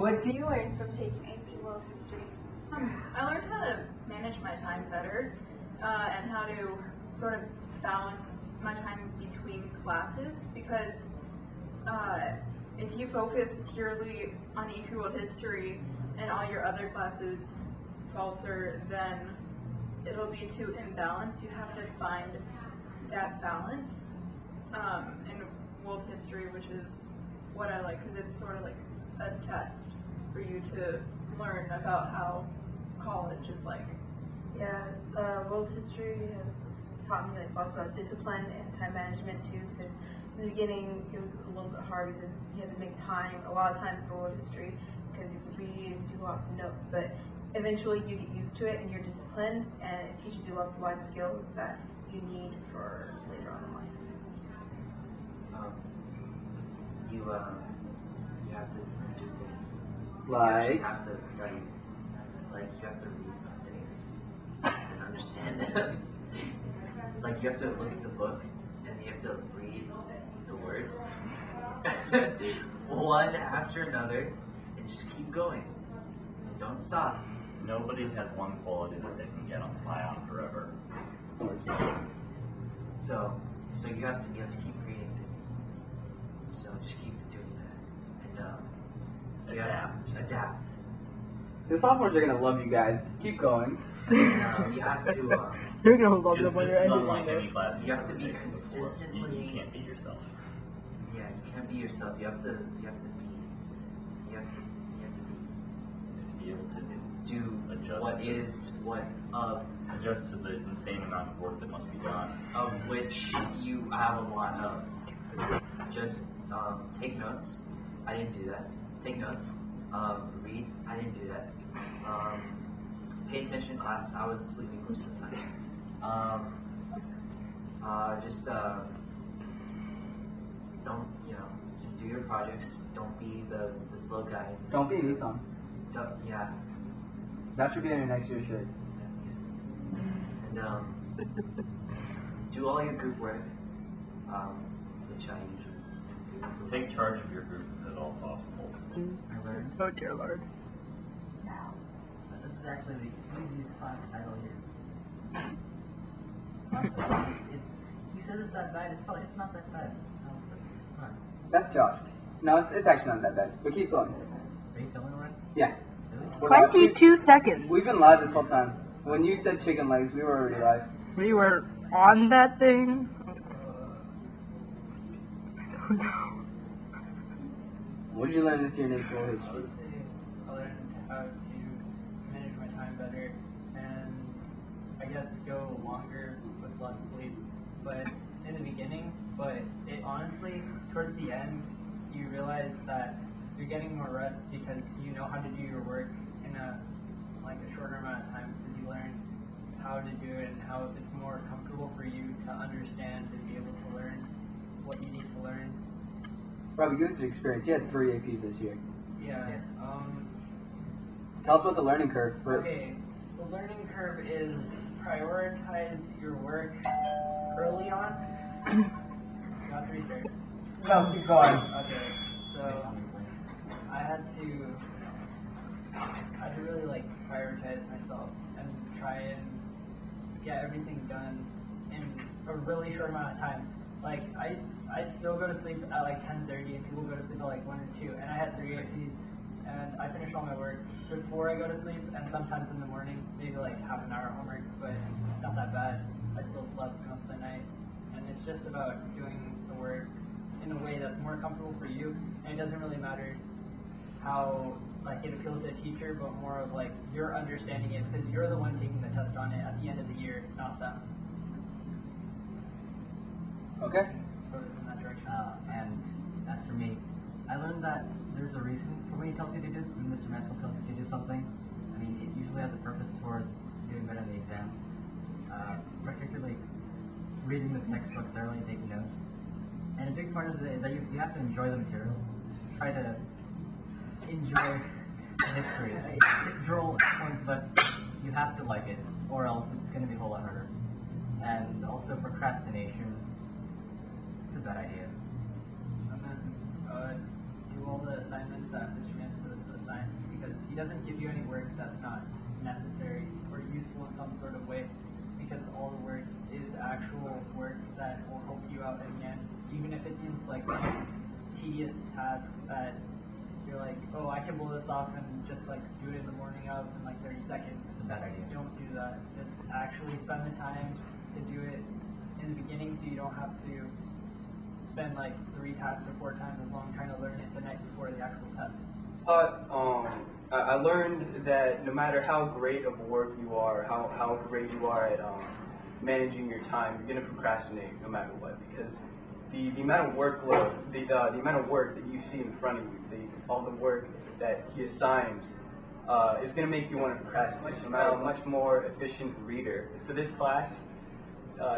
What do you learn from taking AP World History? I learned how to manage my time better and how to sort of balance my time between classes, because if you focus purely on AP World History and all your other classes falter, then it'll be too imbalanced. You have to find that balance in World History, which is what I like, because it's sort of like a test for you to learn about how college is like. Yeah, world history has taught me like lots about discipline and time management too, because in the beginning it was a little bit hard because you had to make a lot of time for world history, because you could read and do lots of notes, but eventually you get used to it and you're disciplined, and it teaches you lots of life skills that you need for later on in life. You have to do things. Like? You have to study. Like, you have to read things and understand them. Like, you have to look at the book and you have to read the words one after another and just keep going. And don't stop. Nobody has one quality that they can get on forever. So you have to keep reading things. So just keep doing that. And adapt. The sophomores are gonna love you guys. Keep going. You have to You're gonna love them when This you're is ending unlike one any class you have to you've be ever taken before. consistently. You can't be yourself. Yeah, you can't be yourself. You have to be You have to be able to do adjust adjust to the insane amount of work that must be done. of which you have a lot of. Just take notes. I didn't do that. Take notes. Read. I didn't do that. Pay attention in class. I was sleeping most of the time. Don't, just do your projects. Don't be the slow guy. Don't be Nissan. Yeah. That should be on your next year's shirts. And do all your group work, which I usually do. Take charge of your group if at all possible. I learned. Oh dear Lord. This is actually the easiest class title here. He said it's that bad. It's not that bad. It's not. That's Josh. No, it's actually not that bad. But keep going. Are you filming already? Yeah. Really? We're live. 22 seconds. We've been live this whole time. When you said chicken legs, we were already live. We were on that thing. Oh no. What did you learn this year in AP World I History? would say I learned how to manage my time better and I guess go longer with less sleep. But in the beginning, it honestly, towards the end, you realize that you're getting more rest because you know how to do your work in a shorter amount of time, because you learn how to do it and how it's more comfortable for you to understand and be able to learn what you need to learn. Robbie, give us your experience. You had 3 APs this year. Yeah. Yes. Tell us about the learning curve. Okay, the learning curve is prioritize your work early on. You want to restart? No, keep going. Okay, so I had to really prioritize myself and try and get everything done in a really short amount of time. Like I still go to sleep at 10:30 and people go to sleep at 1 or 2, and I had 3 APs and I finished all my work before I go to sleep, and sometimes in the morning, maybe half an hour of homework, but it's not that bad. I still slept most of the night, and it's just about doing the work in a way that's more comfortable for you, and it doesn't really matter how it appeals to a teacher, but more of you're understanding it because you're the one taking the test on it at the end of the year, not them. Okay. Sort of in that direction. And as for me, I learned that there's a reason for when he tells you to do, when Mr. Mansfield tells you to do something. I mean, it usually has a purpose towards doing better in the exam. Particularly reading the textbook thoroughly and taking notes. And a big part is that you have to enjoy the material. Just try to enjoy history. It's droll at points, but you have to like it, or else it's going to be a whole lot harder. And also procrastination. It's a bad idea. And then do all the assignments that Mr. Mansfield science because he doesn't give you any work that's not necessary or useful in some sort of way, because all the work is actual work that will help you out in the end, even if it seems like some tedious task that you're like, oh, I can pull this off and just like do it in the morning of in like 30 seconds. It's a bad idea. Don't do that. Just actually spend the time to do it in the beginning so you don't have to spend like 3 times or 4 times as long trying to learn it the night before the actual test. I learned that no matter how great of work you are, how great you are at managing your time, you're going to procrastinate no matter what, because the amount of workload, the amount of work that you see in front of you, all the work that he assigns, is going to make you want to procrastinate. No matter how much more efficient reader. For this class,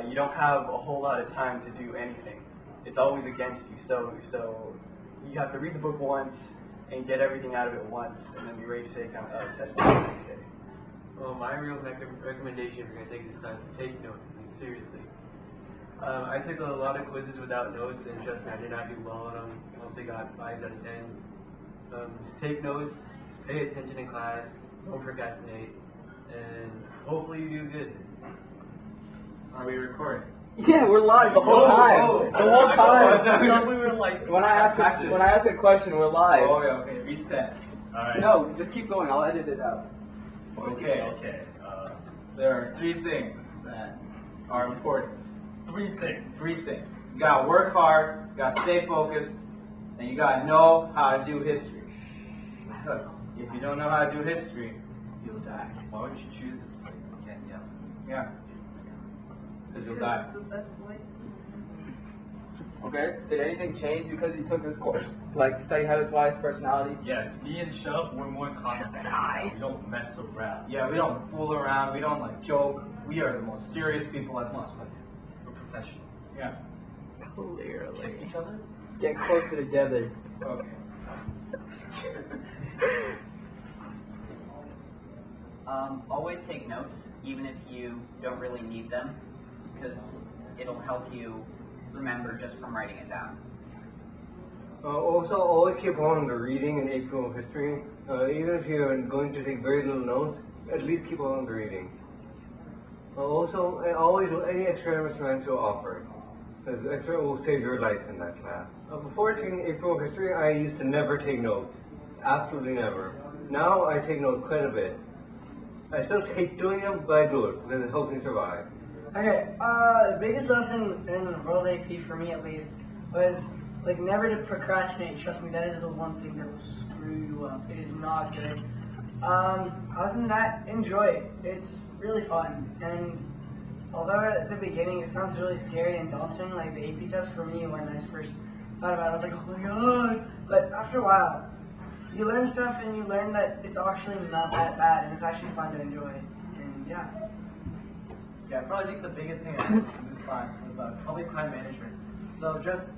you don't have a whole lot of time to do anything. It's always against you, so you have to read the book once and get everything out of it once, and then be ready to take a test the next day. Well, my real recommendation if you're going to take this class is take notes, I mean, seriously. I took a lot of quizzes without notes, and trust me, I did not do well on them. I mostly got 5s out of 10s. Just take notes, pay attention in class, don't procrastinate, and hopefully you do good. Are we recording? Yeah, we're live the whole time. The whole time. I thought we were like. When I ask a question, we're live. Oh, yeah, okay, reset. Alright. No, just keep going. I'll edit it out. Okay. There are 3 things that are important. 3 things. 3 things. You gotta work hard, you gotta stay focused, and you gotta know how to do history. Because if you don't know how to do history, you'll die. Why would you choose this place? Okay, yeah. Yeah. Because you'll die. Okay. Did anything change because you took this course? Like study habits wise, personality? Yes, me and Shub, we're more confident. We don't mess around. Yeah, we don't fool around, we don't like joke. We are the most serious people at this school. We're professionals. Yeah. Clearly. Kiss each other? Get closer together. Okay. Always take notes, even if you don't really need them, because it'll help you remember just from writing it down. Also, always keep on the reading in April history. Even if you're going to take very little notes, at least keep on the reading. Also, always any extra semester offers, because extra will save your life in that class. Before taking April history, I used to never take notes. Absolutely never. Now I take notes quite a bit. I still hate doing them, but I do it because it helps me survive. Okay, the biggest lesson in World AP for me at least was like never to procrastinate. Trust me, that is the one thing that will screw you up. It is not good. Other than that, enjoy it. It's really fun. And although at the beginning it sounds really scary and daunting, like the AP test for me when I first thought about it, I was like, oh my god. But after a while, you learn stuff and you learn that it's actually not that bad and it's actually fun to enjoy. And yeah. Yeah, I probably think the biggest thing I learned in this class was probably time management. So just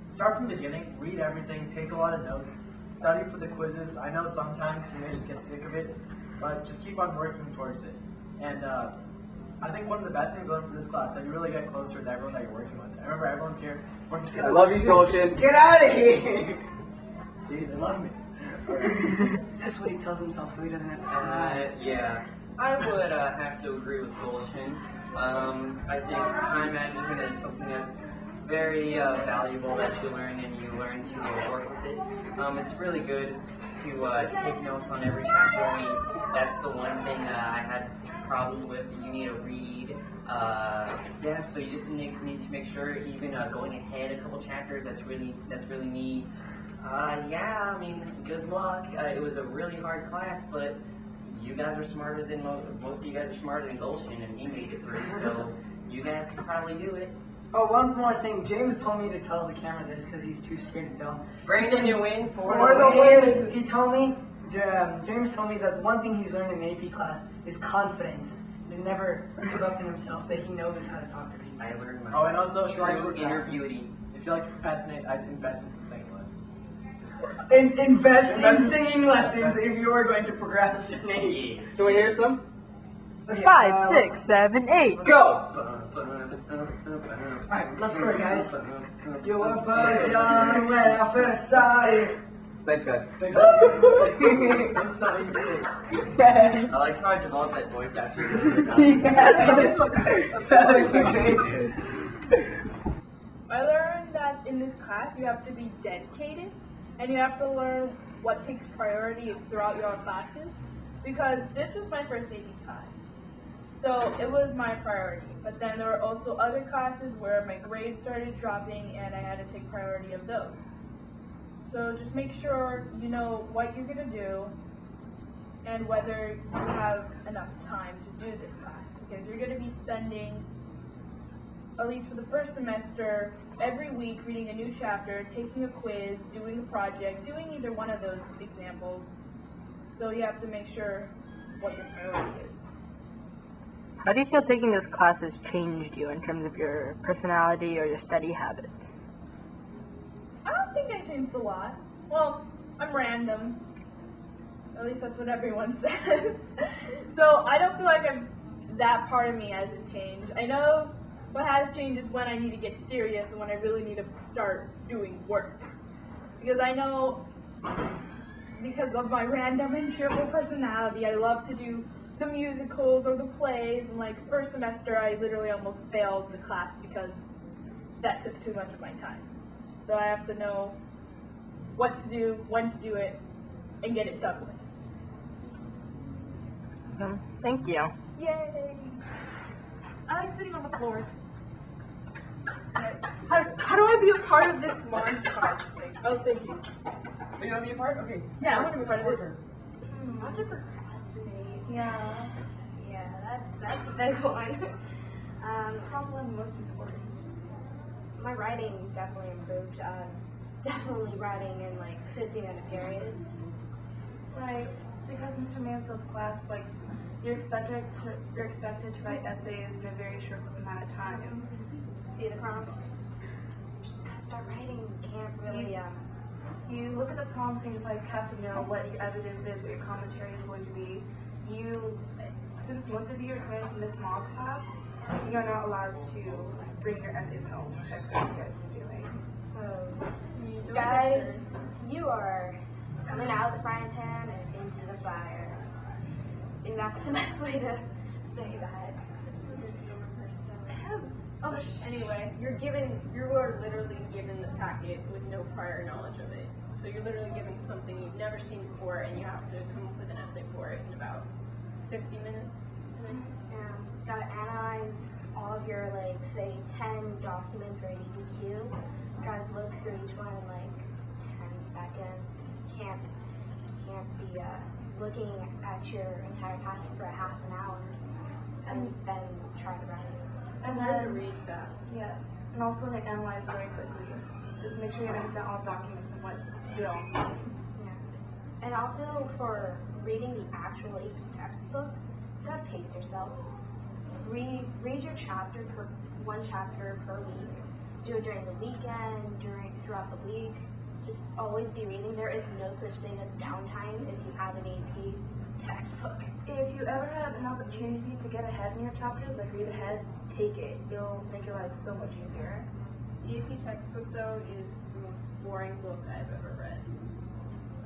start from the beginning, read everything, take a lot of notes, study for the quizzes. I know sometimes you may just get sick of it, but just keep on working towards it. And I think one of the best things I learned from this class is that you really get closer to everyone that you're working with. I remember everyone's here working together. I love you, Goshen. Get out of here! See, they love me. That's what he tells himself so he doesn't have to. Yeah, I would have to agree with Gulshin. I think time management is something that's very valuable that you learn, and you learn to work with it. It's really good to take notes on every chapter. I mean, that's the one thing I had problems with. You need to read. Yeah, so you just need to make sure, even going ahead a couple chapters, that's really neat. Yeah, I mean, good luck. It was a really hard class, but you guys are smarter than most of you guys are smarter than Gulshin, and he made it through, so you guys can probably do it. Oh, one more thing. James told me to tell the camera this because he's too scared to tell. Brandon, you win for the win. He told me, James told me that one thing he's learned in AP class is confidence. To never give up in himself, that he knows how to talk to people. I learned my and also if you like true to inner beauty. If you like to procrastinate, I'd invest in some singing lessons. Invest in singing lessons if you are going to procrastinate. Yeah. Can we hear some? Okay, 5, 6, 7, 8. Go! Alright, love story, guys. You were born young when I first saw you. Thanks, guys. It's not even safe. I like how I developed that voice after you. I learned that in this class you have to be dedicated and you have to learn what takes priority throughout your classes, because this was my first AP class. So it was my priority, but then there were also other classes where my grades started dropping and I had to take priority of those. So just make sure you know what you're going to do and whether you have enough time to do this class, because you're going to be spending, at least for the first semester, every week reading a new chapter, taking a quiz, doing a project, doing either one of those examples. So you have to make sure what your priority is. How do you feel taking this class has changed you in terms of your personality or your study habits? I don't think I changed a lot. Well, I'm random. At least that's what everyone says. So I don't feel like that part of me hasn't changed. I know what has changed is when I need to get serious and when I really need to start doing work. Because I know, because of my random and cheerful personality, I love to do the musicals or the plays, and like first semester I literally almost failed the class because that took too much of my time. So I have to know what to do, when to do it, and get it done with. Thank you. Yay! I like sitting on the floor. How do I be a part of this montage thing? Oh, thank you. You want to be a part? Okay. Yeah, I want to be a part of it. Not to procrastinate. Yeah. Yeah, that's a big one. Probably the most important. My writing definitely improved. Definitely writing in like 15-minute periods. Right, because Mr. Mansfield's class, like, you're expected to write essays in a very short amount of time. See the prompts? Just gotta start writing. You can't really. You look at the prompts and you just like have to know what your evidence is, what your commentary is going to be. Since most of you are coming from Miss Moss class, you are not allowed to bring your essays home, which I feel you guys are doing. Guys, you are coming out of the frying pan and into the fire. And that's the best way to say that. Oh, anyway, you are literally given the packet with no prior knowledge of it. So you're literally given something you've never seen before, and you have to come up with an essay for it in about 50 minutes. Yeah, gotta analyze all of your, like, say, 10 documents for a DBQ. Gotta look through each one in like 10 seconds. Can't be looking at your entire packet for a half an hour and then try to write it. And Learn to then, read fast. yes, and also like analyze very quickly. Just make sure you understand all documents and what's real. Yeah. And also for reading the actual AP textbook, you gotta pace yourself. Read your one chapter per week. Do it during the weekend, throughout the week. Just always be reading. There is no such thing as downtime if you have an AP textbook. If you ever have an opportunity to get ahead in your chapters, like read ahead, take it. It'll make your life so much easier. The AP textbook, though, is the most boring book I've ever read.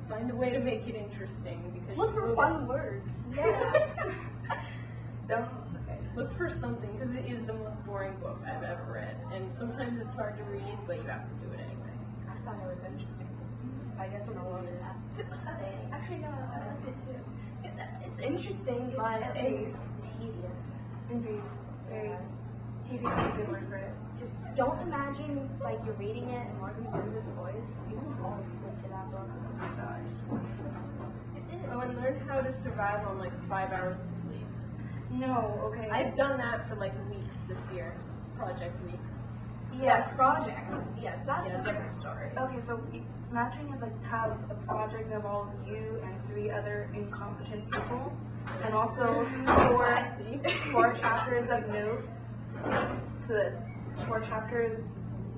Find a way to make it interesting, because Look for fun words. Yes. Look for something, because it is the most boring book I've ever read. And sometimes it's hard to read, but you have to do it anyway. I thought it was interesting. I guess I'm alone in that. Actually, no, I like it too. It's interesting, but it's tedious. Indeed. Very tedious is a good word for it. Just don't imagine like you're reading it and Morgan Freeman's voice. You will fall asleep to that book. Oh my gosh. It is. Oh, and learn how to survive on like 5 hours of sleep. No, okay. I've done that for like weeks this year. Project weeks. Yes. Projects. Yes, that's a different story. Okay, so imagine you like have a project that involves you and 3 other incompetent people, and also 4 chapters of notes to 4 chapters,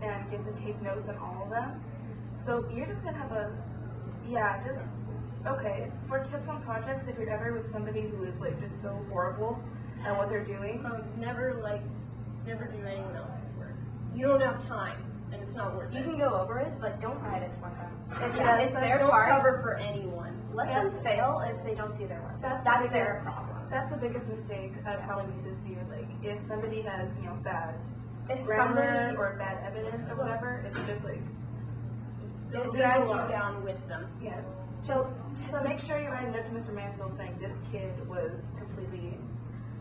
and you have to take notes on all of them. So you're just gonna have okay. For tips on projects, if you're ever with somebody who is like just so horrible at what they're doing, never do anyone else's work. You don't have time, and it's not worth You it. can go over it, but don't write it one time. If Yeah, Yeah, it's so their Don't part. cover for anyone. Let them fail if they don't do their work. That's their problem. That's the biggest mistake I've probably made this year. Like, if somebody has, bad If grammar somebody or bad evidence or whatever, it's just like, They'll leave drag it you alone. down with them. Yes. So make sure you write a note to Mr. Mansfield saying this kid was completely.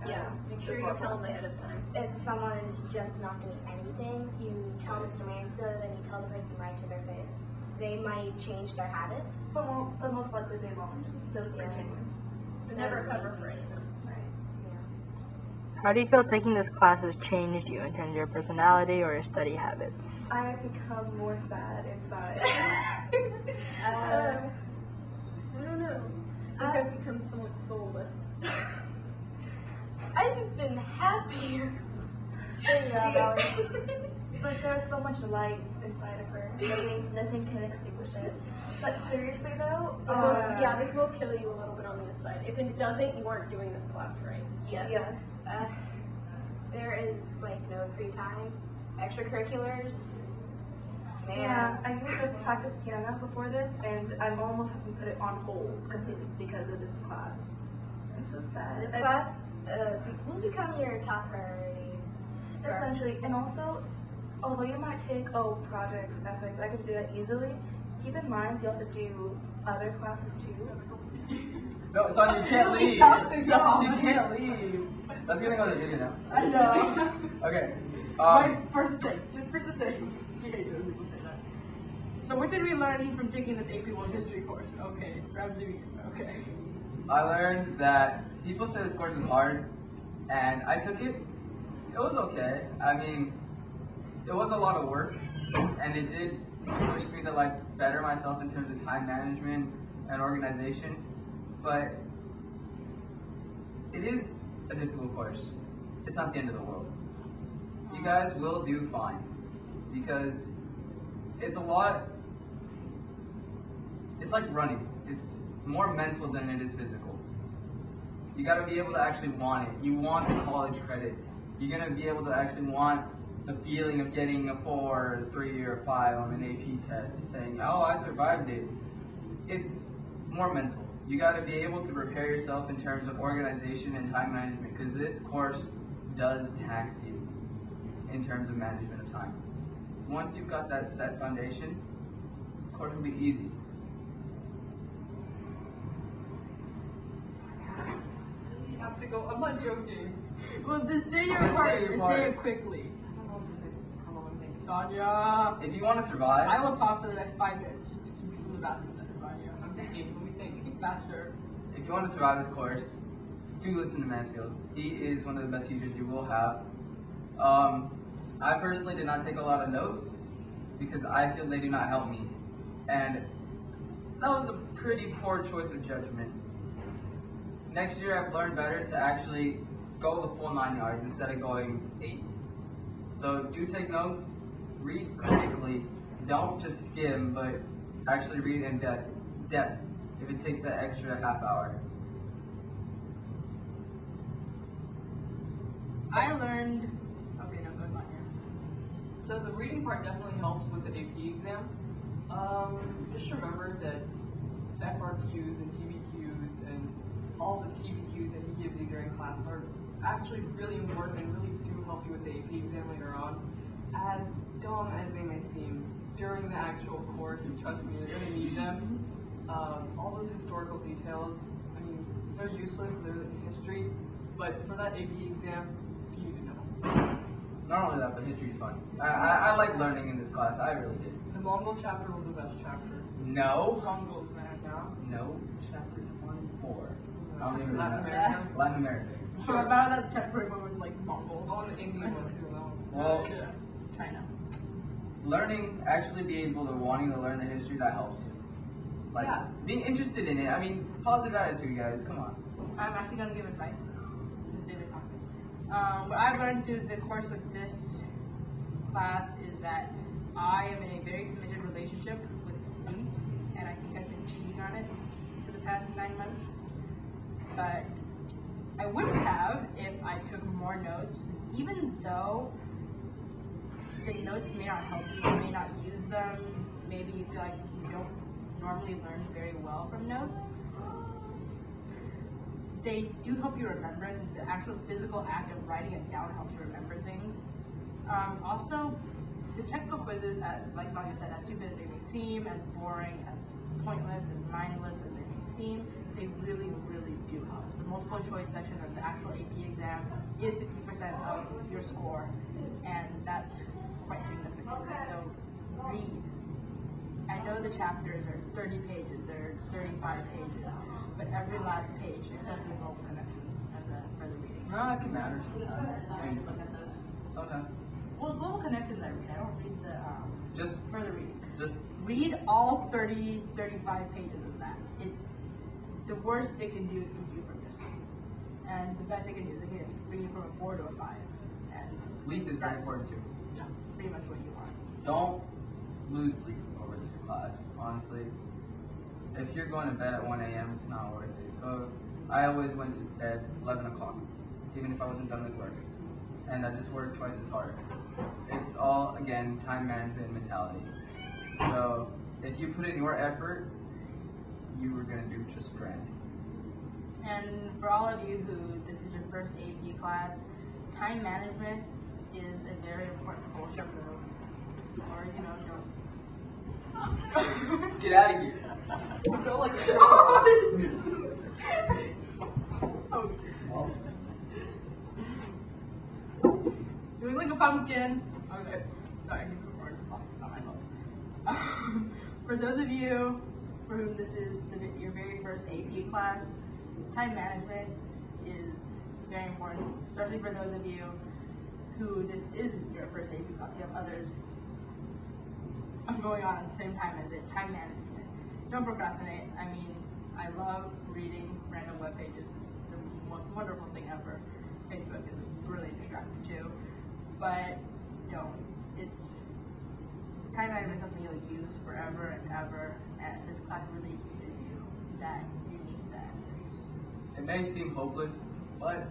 Yeah, make sure you tell them ahead of time. If someone is just not doing anything, you tell Mr. Mansfield, then you tell the person right to their face. They might change their habits. But most likely they won't. They'll just continue. Never cover for anyone. How do you feel taking this class has changed you in terms of your personality or your study habits? I have become more sad inside. I don't know. I think I've become somewhat soulless. I've been happier. But there's so much light inside of her. Nothing can extinguish it. But seriously though, This will kill you a little bit on the inside. If it doesn't, you aren't doing this class right. Yes. There is no free time. Extracurriculars. Man. Yeah, I used to practice piano before this, and I'm almost having to put it on hold completely because of this class. I'm so sad. This class will become your top priority. Essentially, and also, although you might take projects, essays, I can do that easily. Keep in mind you have to do other classes too. No, son, you can't leave. You can't leave. That's gonna go to the video now. I know. Okay. Wait, first thing. Just first thing. You hate those people say that. So what did we learn from taking this AP World History course? Okay, Ramsey. Okay. I learned that people say this course is hard, and I took it. It was okay. I mean, it was a lot of work, and it did push me to better myself in terms of time management and organization. But it is a difficult course. It's not the end of the world. You guys will do fine because it's a lot. It's like running. It's more mental than it is physical. You got to be able to actually want it. You want the college credit. You're going to be able to actually want the feeling of getting a 4, or 3, or 5 on an AP test, saying, oh, I survived it. It's more mental. You got to be able to prepare yourself in terms of organization and time management, because this course does tax you in terms of management of time. Once you've got that set foundation, the course will be easy. You have to go. I'm not joking. Well, then say your part. Say it quickly. Sonia. If you want to survive, I will talk for the next 5 minutes just to keep you from the bathroom. Sonia. I'm thinking. Let me think faster. if you want to survive this course, do listen to Mansfield. He is one of the best teachers you will have. I personally did not take a lot of notes because I feel they do not help me. And that was a pretty poor choice of judgment. Next year I've learned better to actually go the full 9 yards instead of going 8. So do take notes, read critically, don't just skim, but actually read in depth if it takes that extra half hour. I learned. Okay, no, that's not here. So the reading part definitely helps with the AP exam. Just remember that FRQs and PBQs and all the TBQs that he gives you during class are actually really important and really do help you with the AP exam later on. As dumb as they may seem, during the actual course, trust me, you're going to need them. All those historical details, I mean, they're useless, they're in history, but for that AP exam, you need to know. Not only that, but history's fun. I like learning in this class, I really did. The Mongol chapter was the best chapter. No. Mongols, man. No. Chapter 24. I don't even Latin remember. America. Latin America. Sure, about that temporary one with like Mongols. Oh, and the Indian one too. Well, China. learning, actually being able to wanting to learn the history, that helps too. Like, being interested in it, I mean, positive attitude, guys, come on. I'm actually going to give advice. What I've learned through the course of this class is that I am in a very committed relationship with sleep, and I think I've been cheating on it for the past 9 months. But I would have if I took more notes, since even though the notes may not help you, you may not use them, maybe you feel like you don't normally learn very well from notes. They do help you remember, since the actual physical act of writing it down helps you remember things. Also, the textbook quizzes, like Sonia said, as stupid as they may seem, as boring, as pointless and mindless as they may seem, they really, really do help. The multiple choice section of the actual AP exam is 50% of your score, and that's quite significant. So read. I know the chapters are 30 pages, they're 35 pages, but every last page, except for the global connections and for the reading. No, it can matter. I look at those. Sometimes. Well, global connections I read. I don't read the Just further reading. Just read all 30, 35 pages of that. The worst it can do is keep you from this. And the best it can do is it can bring you from a 4 to a 5. And sleep is very important too. Yeah, pretty much what you want. Don't lose sleep over this class, honestly. If you're going to bed at 1 a.m., it's not worth it. I always went to bed 11 o'clock, even if I wasn't done with work. And I just worked twice as hard. It's all, again, time management mentality. So, if you put in your effort, you were going to do just grand. And for all of you who this is your first AP class, time management is a very important bullshit move. Or, don't. Get out of here. So like You look like a pumpkin. Okay. Sorry, not my fault. For those of you for whom this is your very first AP class, time management is very important, especially for those of you who this isn't your first AP class. You have others going on at the same time as it. Time management. Don't procrastinate. I mean, I love reading random web pages. It's the most wonderful thing ever. Facebook is really distracting too. But don't. Time management is something you'll use forever and ever, and this class really teaches you that you need that. It may seem hopeless, but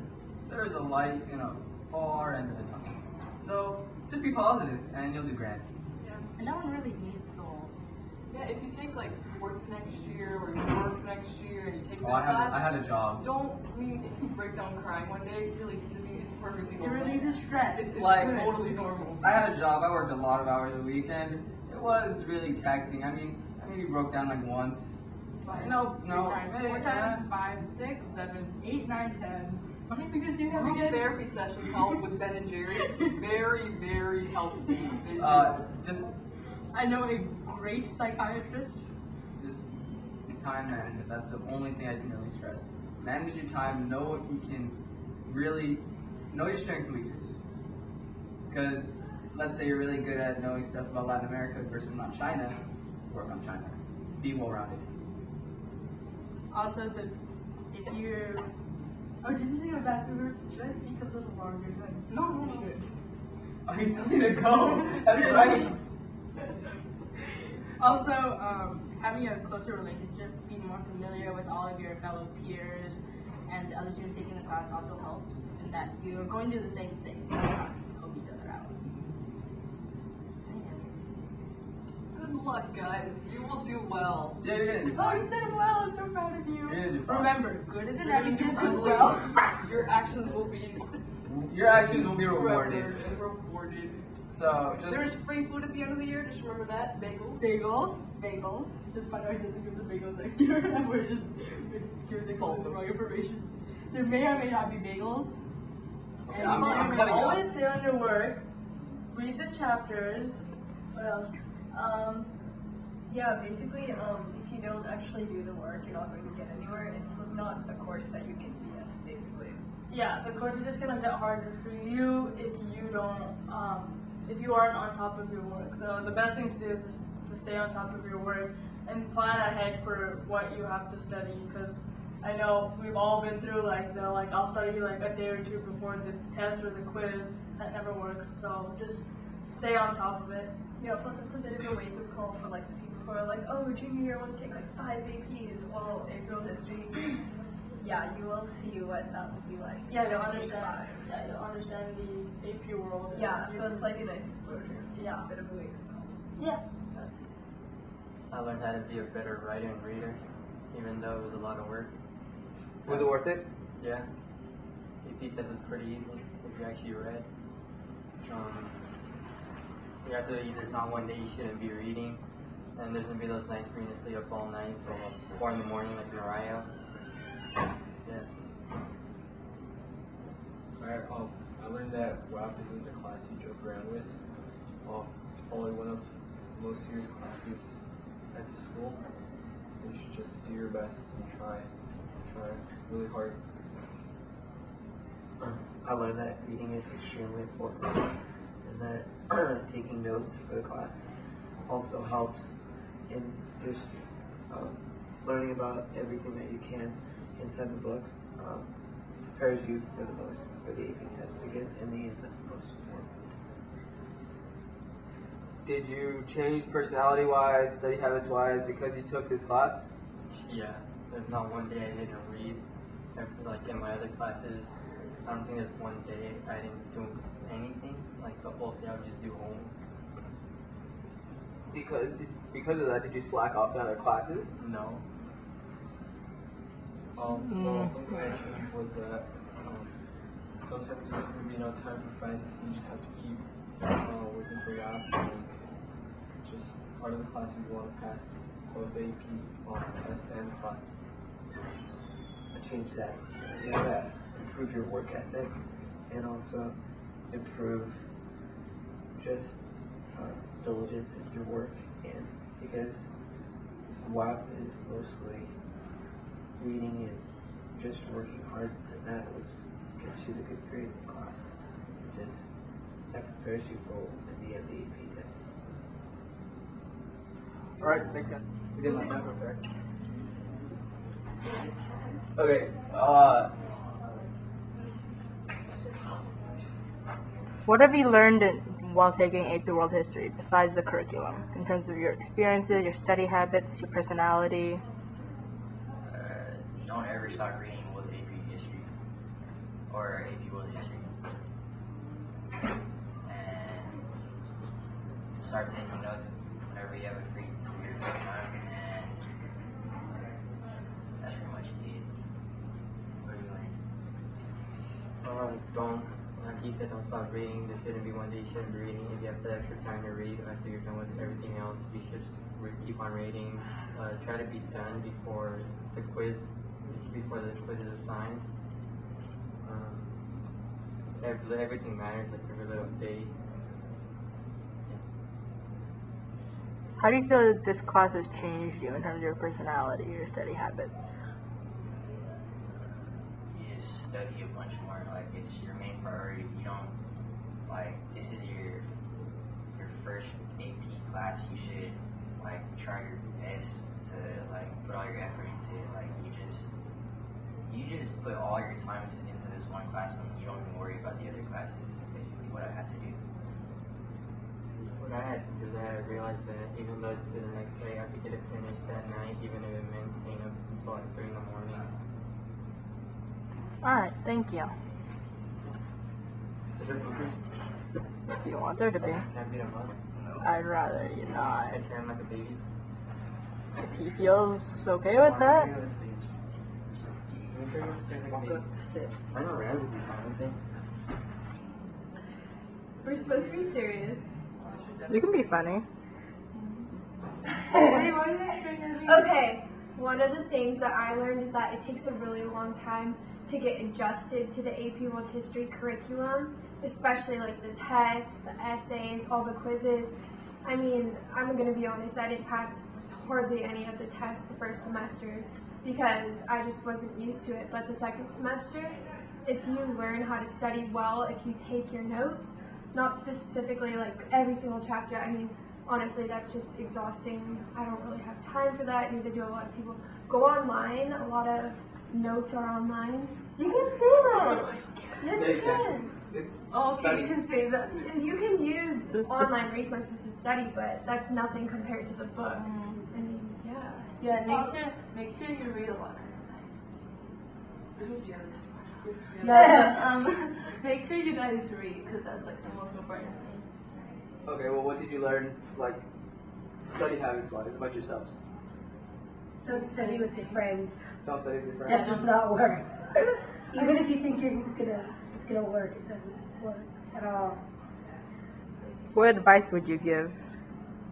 there is a light in a far end of the tunnel. So just be positive, and you'll do grand. Yeah. And no one really needs souls. Yeah, if you take like sports next year or you work next year and you take this I class, had a job. if you break down crying one day, really, it's perfectly It normal. releases stress. It's like totally normal. I had a job. I worked a lot of hours a week, and it was really taxing. I mean, I maybe broke down like once. Twice. No, Three times, four times, 5, 6, 7, 8, 9, 10. How many fingers do you have Group again? therapy sessions help with Ben and Jerry. It's very, very helpful. I know a great psychiatrist. Just time management. That's the only thing I can really stress. Manage your time. Know what you can really know your strengths and weaknesses. Because let's say you're really good at knowing stuff about Latin America versus not China. Work on China. Be well-rounded. Also, if you're... Oh, did you think of that? Should I speak a little longer? No. You should. Oh, he's going to go. That's right. Also, having a closer relationship, being more familiar with all of your fellow peers and the other students taking the class also helps in that you're going to do the same thing. Help each other out. Good luck, guys. You will do well. Yeah, you're going to do Oh, fine. you said it well. I'm so proud of you. You're going to do fine. Remember, good is an You're gonna adjective do as good. well. Your actions will be Your actions will be rewarded. and rewarded. So, just... There's free food at the end of the year. Just remember that. Bagels. Bagels. Just find out who doesn't give the bagels next year, and we're just giving the calls the wrong information. There may or may not be bagels. Okay, And I'm you cutting you always off. stay on your work. Read the chapters. What else? Yeah, basically, if you don't actually do the work, you're not going to get anywhere. It's not a course that you can BS, basically. Yeah, the course is just gonna get harder for you if you don't, if you aren't on top of your work. So the best thing to do is just to stay on top of your work and plan ahead for what you have to study. Because I know we've all been through I'll study like a day or two before the test or the quiz. That never works. So just stay on top of it. Yeah, plus it's a bit of a wake-up call for like the people who are like, oh, junior year, I want to take like 5 APs. Well, April history, yeah, you will see what that will be like. Yeah, you'll understand. Yeah, you'll understand the AP world. Yeah, so it's like a nice exposure. Yeah. A bit of a wake-up call. Yeah. I learned how to be a better writer and reader, even though it was a lot of work. Was it worth it? Yeah. AP test was pretty easy if you actually read. You have to, there's not one day you shouldn't be reading, and there's gonna be those nights where you're gonna stay up all night till 4 in the morning like Mariah. Yeah. Alright, I learned that WHAP isn't a class you joke around with. It's probably one of the most serious classes at the school. You should just do your best and try really hard. I learned that reading is extremely important and that taking notes for the class also helps in just learning about everything that you can inside the book. Prepares you for the AP test because in the end that's the most important. Did you change personality-wise, study habits-wise because you took this class? Yeah. There's not one day I didn't read. Like in my other classes, I don't think there's one day I didn't do anything. Like the whole day I would just do homework. Because of that, did you slack off in other classes? No. Well, something I changed was that sometimes there's going to be no time for friends. You just have to keep working for WHAP, and it's just part of the class if you want to pass both the AP test and class. I changed that. You have to improve your work ethic and also improve just diligence in your work, and because WHAP is mostly reading and just working hard, and that was gets you the good grade in class. Just that prepares you for in the end the AP test. Alright, makes sense. We didn't like that prepare. Okay, What have you learned while taking AP World History besides the curriculum, in terms of your experiences, your study habits, your personality? Don't ever stop reading with AP History or AP World History, and start taking notes whenever you have a free time, and that's pretty much it. What do you learn? Don't, like he said, don't stop reading. There shouldn't be one day you shouldn't be reading. If you have the extra time to read after you're done with everything else, you should just keep on reading. Try to be done before the quiz is assigned. Everything matters, like every little day. How do you feel that this class has changed you in terms of your personality, your study habits? You just study a bunch more. Like it's your main priority. You don't this is your first AP class. You should try your best to put all your effort into it. You just put all your time into this one class, and you don't even worry about the other classes. Basically, what I had to do. What I had to do that, I realized that even though it's due the next day, I have to get it finished that night, even if it meant staying up until 3 in the morning. Alright, thank you. Is there bookers? You don't want there to be. Can I beat him up? I'd rather you not. I carry him like a baby. If he feels okay with that. Walk up the steps. I know Rand would be fine with it. We're supposed to be serious. You can be funny. Okay, one of the things that I learned is that it takes a really long time to get adjusted to the AP World History curriculum, especially like the tests, the essays, all the quizzes. I mean, I'm going to be honest, I didn't pass hardly any of the tests the first semester because I just wasn't used to it. But the second semester, if you learn how to study well, if you take your notes, not specifically like every single chapter, I mean, honestly, that's just exhausting. I don't really have time for that, neither do a lot of people. Go online, a lot of notes are online. You can say that! Yes, you can. Okay, you can say that. You can use online resources to study, but that's nothing compared to the book. I mean, yeah. Yeah, make sure you read a lot. Make sure you guys read, because that's like the most important thing. Okay, well, what did you learn study habits wise about yourselves? Don't study with your friends. Don't study with your friends. That does not work. Even if you think it's gonna work, it doesn't work at all. What advice would you give?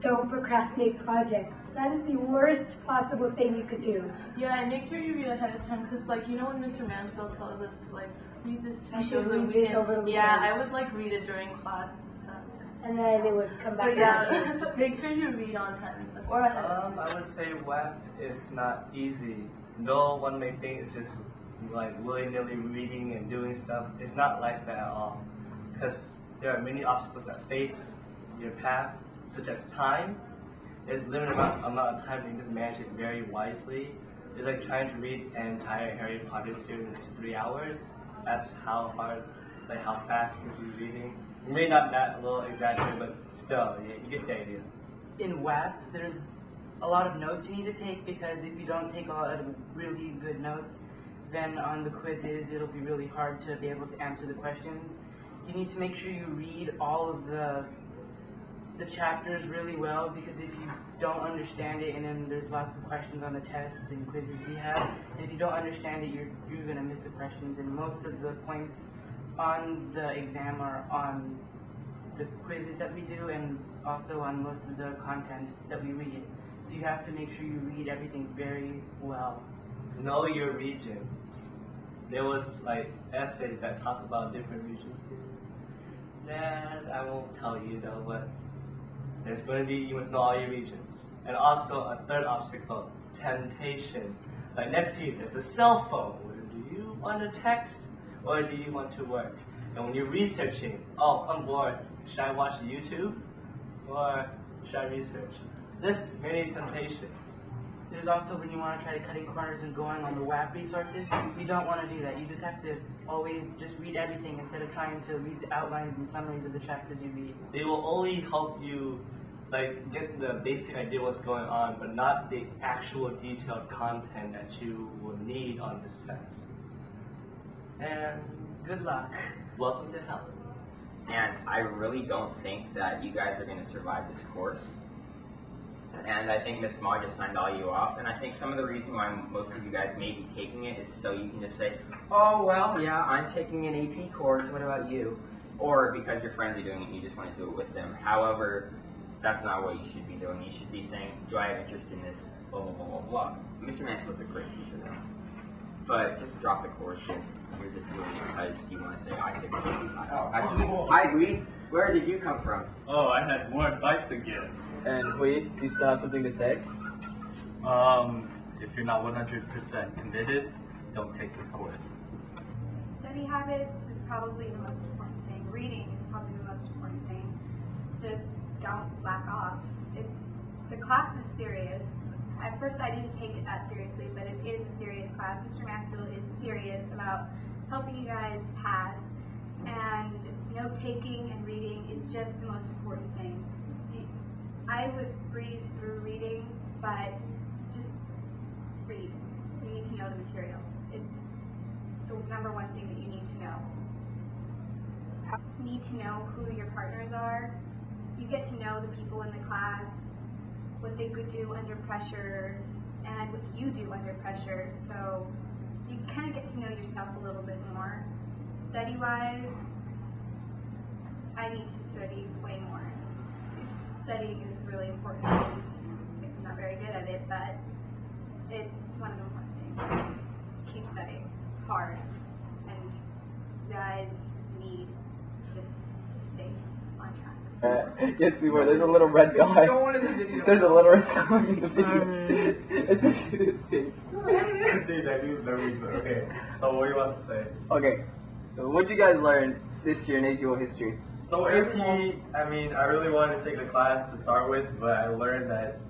Don't procrastinate projects. That is the worst possible thing you could do. Yeah, and make sure you read ahead of time, because like, you know when Mr. Mansfield tells us to like read this chapter should over the read this weekend? over the Yeah, weekend. I would like read it during class and stuff. And then it would come back. But yeah, make sure you read on time and stuff, or ahead of time. I would say WHAP is not easy. No one may think it's just like willy-nilly reading and doing stuff. It's not like that at all. Because there are many obstacles that face your path, such as time. There's a limited amount of time, and you just manage it very wisely. It's like trying to read an entire Harry Potter series in just 3 hours. That's how hard, like how fast you can be reading. Maybe not that, a little exaggerated, but still, you get the idea. In WHAP, there's a lot of notes you need to take, because if you don't take a lot of really good notes, then on the quizzes it'll be really hard to be able to answer the questions. You need to make sure you read all of the chapters really well, because if you don't understand it, and then there's lots of questions on the tests and quizzes we have, and if you don't understand it, you're going to miss the questions, and most of the points on the exam are on the quizzes that we do, and also on most of the content that we read. So you have to make sure you read everything very well. Know your regions. There was like essays that talk about different regions. And I won't tell you though, but there's going to be, you must know all your regions. And also a third obstacle, temptation. Like next to you, there's a cell phone. Do you want to text or do you want to work? And when you're researching, oh, I'm bored. Should I watch YouTube or should I research? There's many temptations. There's also when you want to try to cutting corners and going on the WHAP resources, you don't want to do that. You just have to always just read everything instead of trying to read the outlines and summaries of the chapters you read. They will only help you like get the basic idea what's going on, but not the actual detailed content that you will need on this test. And good luck. Welcome to hell. And I really don't think that you guys are going to survive this course. And I think Miss Ma just signed all you off, and I think some of the reason why most of you guys may be taking it is so you can just say, oh, well, yeah, I'm taking an AP course, what about you? Or because your friends are doing it, you just want to do it with them. However, that's not what you should be doing. You should be saying, do I have interest in this, blah, blah, blah, blah, blah. Mr. Mansfield's a great teacher, though. But just drop the course if you're just doing it because you want to say, I took an AP class. I agree. Where did you come from? Oh, I had more advice to give. And wait, do you still have something to say? If you're not 100% committed, don't take this course. Study habits is probably the most important thing. Reading is probably the most important thing. Just don't slack off. The class is serious. At first I didn't take it that seriously, but it is a serious class. Mr. Mansfield is serious about helping you guys pass, and note-taking and reading is just the most important thing. I would breeze through reading, but just read. You need to know the material. It's the number one thing that you need to know. You need to know who your partners are. You get to know the people in the class, what they could do under pressure, and what you do under pressure. So you kind of get to know yourself a little bit more. Study-wise, I need to study way more. Studying is really important. I guess I'm not very good at it, but it's one of the important things. Keep studying hard, and you guys need just to stay on track. Yes, we were. There's a little red guy. There's a little red guy in the video. It's actually this thing. Dude, I do memories though. Okay, so what do you want to say? Okay, so what did you guys learn this year in AP World History? So AP, I mean, I really wanted to take the class to start with, but I learned that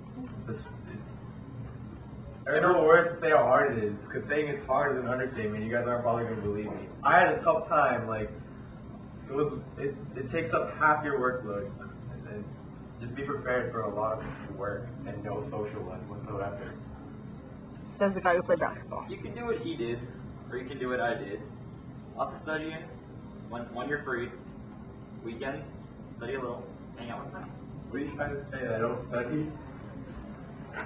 I don't know what words to say how hard it is, because saying it's hard is an understatement. You guys aren't probably going to believe me. I had a tough time, like, it takes up half your workload, and just be prepared for a lot of work and no social life whatsoever. Says the guy who played basketball. You can do what he did, or you can do what I did. Lots of studying, when you're free. Weekends, study a little, hang out with friends. What are you trying to say? I don't study?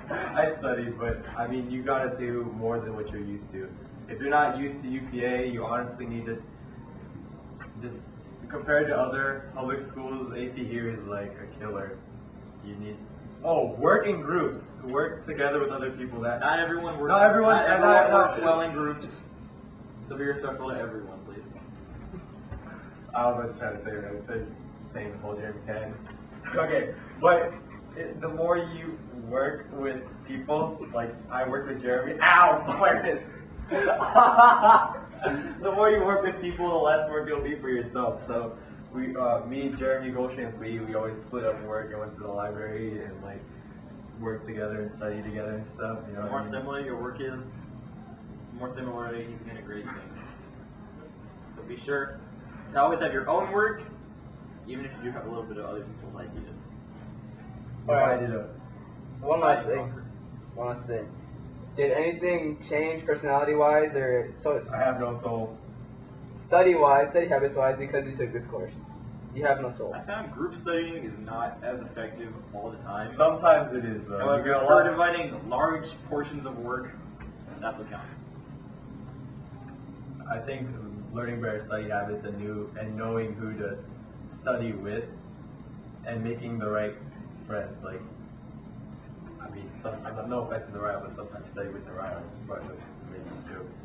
I studied, but I mean, you gotta do more than what you're used to. If you're not used to UPA, you honestly need to just, compared to other public schools, AP here is like a killer. You need, work in groups, work together with other people. That Not everyone works. Not everyone, works well in groups. So be respectful to everyone, please. I was trying to say what I was saying to hold Jeremy's hand. Okay, but the more you work with people, like I work with Jeremy. Ow, awareness. The more you work with people, the less work it'll be for yourself. So me, Jeremy, Goshen, and Lee, we always split up work and went to the library and like work together and study together and stuff. You know, The more similar your work is, the more similarly he's going to grade things. So be sure to always have your own work, even if you do have a little bit of other people's ideas. Alright. One last thing. Did anything change personality-wise or I have no soul. study habits-wise because you took this course? You have no soul. I found group studying is not as effective all the time. Sometimes it is though. However, if you're dividing large portions of work, that's what counts. I think learning better study habits and knowing who to study with and making the right friends. Like, I mean, I have no offense to the right, but sometimes study with the right, especially making jokes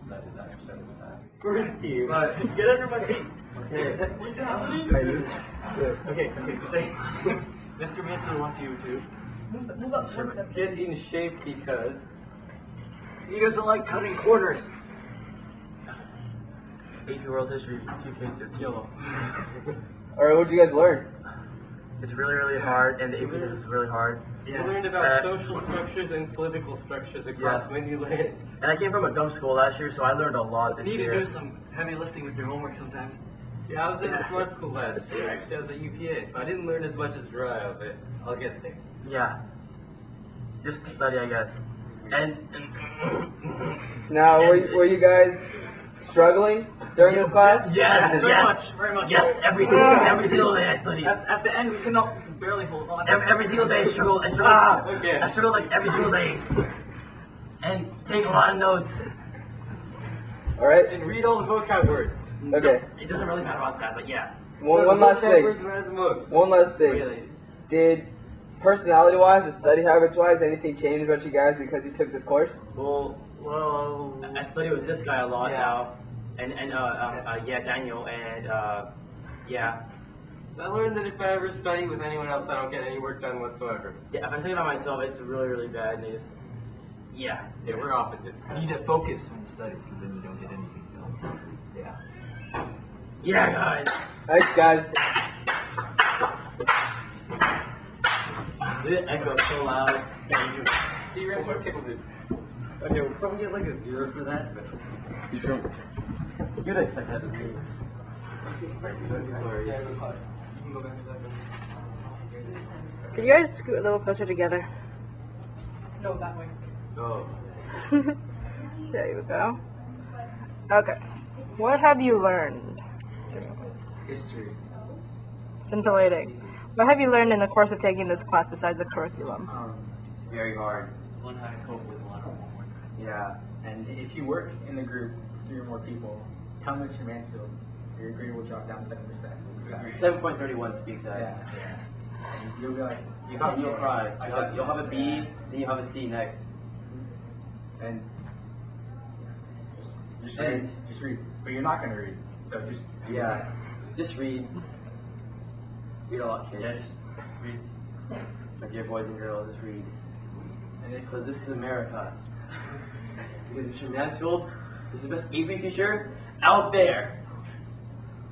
99% of the time. Thank you. But get under my feet. Okay, say, Mr. Mansfield wants you to Move up one step. get in shape because he doesn't like cutting corners. AP World History 2K13. Yellow. Alright, what'd you guys learn? It's really, really hard, and the AP is really hard. We learned about social structures and political structures across many lands. And I came from a dumb school last year, so I learned a lot this You need year. to do some heavy lifting with your homework sometimes. Yeah, I was in a smart school last year. Actually, I was at UPA, so I didn't learn as much as Dry, but I'll get there. Yeah. Just study, I guess. And Now, were you guys struggling during this class? Yes, very much. Yes, every single day I studied. At the end, we could not barely hold on. Every single day I struggled. I struggled like every single day. And take a lot of notes. Alright. And read all the vocab words. Okay. It doesn't really matter about that, but yeah. One last thing. Words matter the most. One last thing. Really? Did personality-wise or study habits-wise anything change about you guys because you took this course? Well, I study with this guy a lot now, and Daniel, and yeah. I learned that if I ever study with anyone else, I don't get any work done whatsoever. Yeah, if I study by myself, it's really, really bad, and they just, yeah. Yeah, we're opposites. You need to focus when you study, because then you don't get anything done. Yeah. Yeah, guys. Thanks, guys. Did it echo so loud? Yeah, you See, Rams, we're capable of it. Okay, we'll probably get like a 0 for that, but... You'd expect that to be. Sorry. Yeah, you can go back to that. Could you guys scoot a little closer together? No, that way. Oh. There you go. Okay. What have you learned? History. Scintillating. What have you learned in the course of taking this class besides the curriculum? It's very hard. Learn how to cope with a lot of homework. Yeah. And if you work in a group, 3 or more people, tell Mr. Mansfield, your grade will drop down 7%. 7.31 to be exact. Yeah. And you'll be like, You'll cry. You'll have a B, then you'll have a C next. And just read. But you're not gonna read. So just do your best. Just read. Read a lot, kids. Yes. Read. My dear boys and girls, just read. Because this is America. Because Mr. Mansfield is the best AP teacher out there.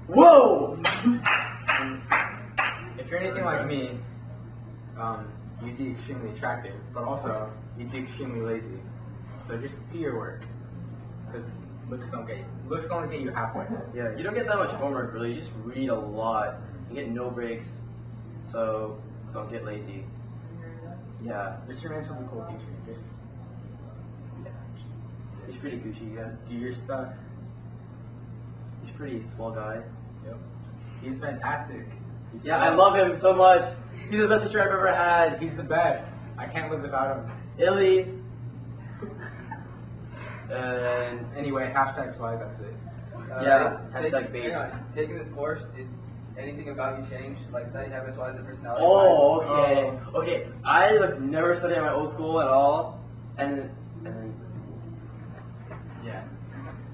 Whoa! If you're anything like me, you'd be extremely attractive, but also you'd be extremely lazy. So just do your work, because looks only get you halfway. Yeah, you don't get that much homework really. You just read a lot. You get no breaks, so don't get lazy. Yeah. Mr. Mansfield's a cool teacher. He's pretty Gucci, yeah. Do your stuff. He's pretty small guy. Yep. He's fantastic. I love him so much. He's the best teacher I've ever had. He's the best. I can't live without him. Illy. And Anyway, hashtag swag, that's it. hashtag base. Taking this course, did anything about you change? Like study habits wise and personality Oh, wise? okay. Okay, I like never studied at my old school at all, and then yeah,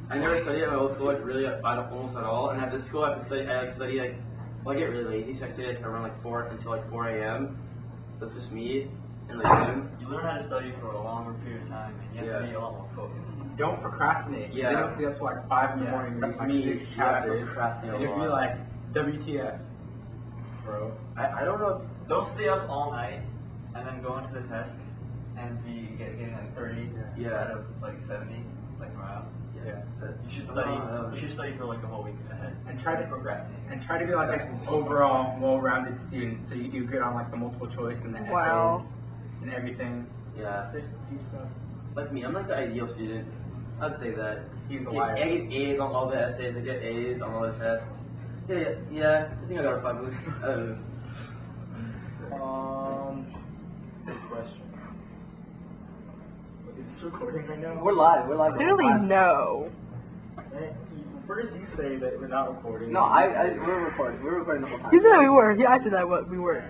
I never studied at my old school like really almost at all. And at this school, I have to study. I study like, well, I get really lazy, so I study like around like 4 until like 4 a.m. That's just me and like them. You learn how to study for a longer period of time, and you have to be a lot more focused. Don't procrastinate. Yeah. They don't stay up till like 5 in the morning. That's read, me. like 6 Yeah, I chapters. procrastinate And a it'd be lot. like, WTF, bro. I don't know. Don't stay up all night and then go into the test and be getting like 30 out of like 70, like Mariah. Yeah. You should study. You should study for like a whole week ahead. And try to procrastinate. And try to be like an overall well-rounded student, so you do good on like the multiple choice and the Wow. essays and everything. Yeah. So just do stuff. Like me, I'm like the ideal student. I'd say that. He's a I liar. get A's on all the essays. I get A's on all the tests. Yeah. I think I got a 5. I don't know. Good question. Is this recording right now? We're live. Clearly, no. First you say that we're not recording. No, we're recording. We're recording the whole time. You said we were. Yeah, I said that we were.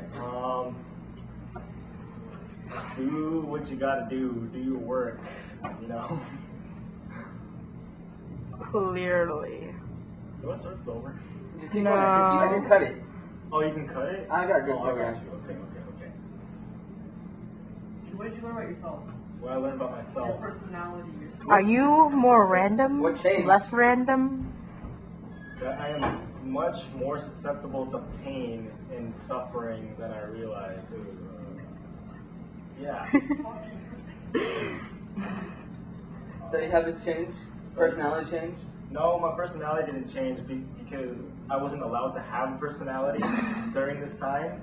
Do what you gotta do. Do your work. You know. Clearly. Do I start this over? Just keep going. I can cut it. Oh, you can cut it? I got a good I program. got you. Okay. What did you learn about yourself? What I learned about Your myself. personality, your Are you more random? What changed? Less random? That I am much more susceptible to pain and suffering than I realized. Yeah. Study habits change? Personality change? No, my personality didn't change because I wasn't allowed to have a personality during this time.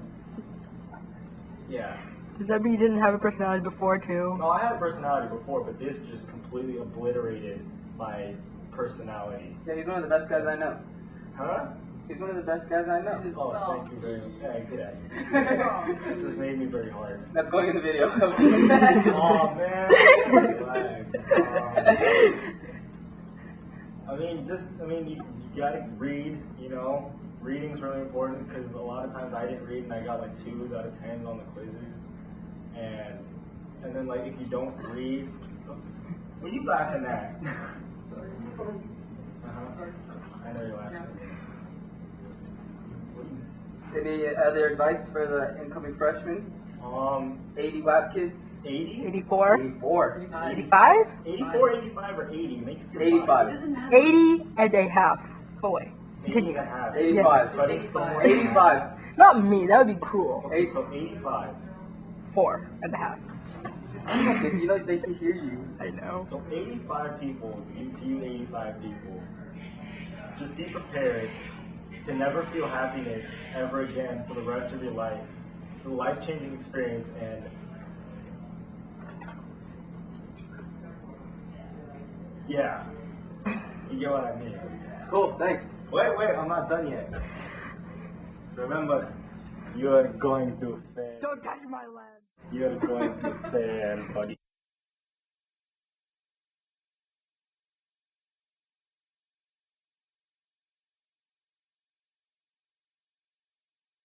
Yeah. Does that mean you didn't have a personality before, too? No, I had a personality before, but this just completely obliterated my personality. Yeah, he's one of the best guys I know. Huh? He's one of the best guys I know. Oh, thank you very much. Yeah, good at you. This has made me very hard. That's going in the video. Oh, man. You gotta read, you know. Reading's really important because a lot of times I didn't read and I got like 2s out of 10s on the quizzes. And then like if you don't read, what are you laughing at? Sorry. I know you're laughing. Any other advice for the incoming freshmen? 80 WHAP kids? 80? 84? 84. 85? 84, 85, or 80? Make up your 85. mind. 80 and a half. Go away. 80 Continue. and a half. 85. But it's somewhere- 85. Not me, that would be cruel. Okay, so 85. 4 and a half. Just focus, you know, they can hear you. I know. So 85 people, you 85 people, just be prepared to never feel happiness ever again for the rest of your life. It's a life-changing experience, and yeah, you get what I mean. Cool, thanks. Wait, I'm not done yet. Remember, you're going to fail. Don't touch my land. You're going to fail, buddy.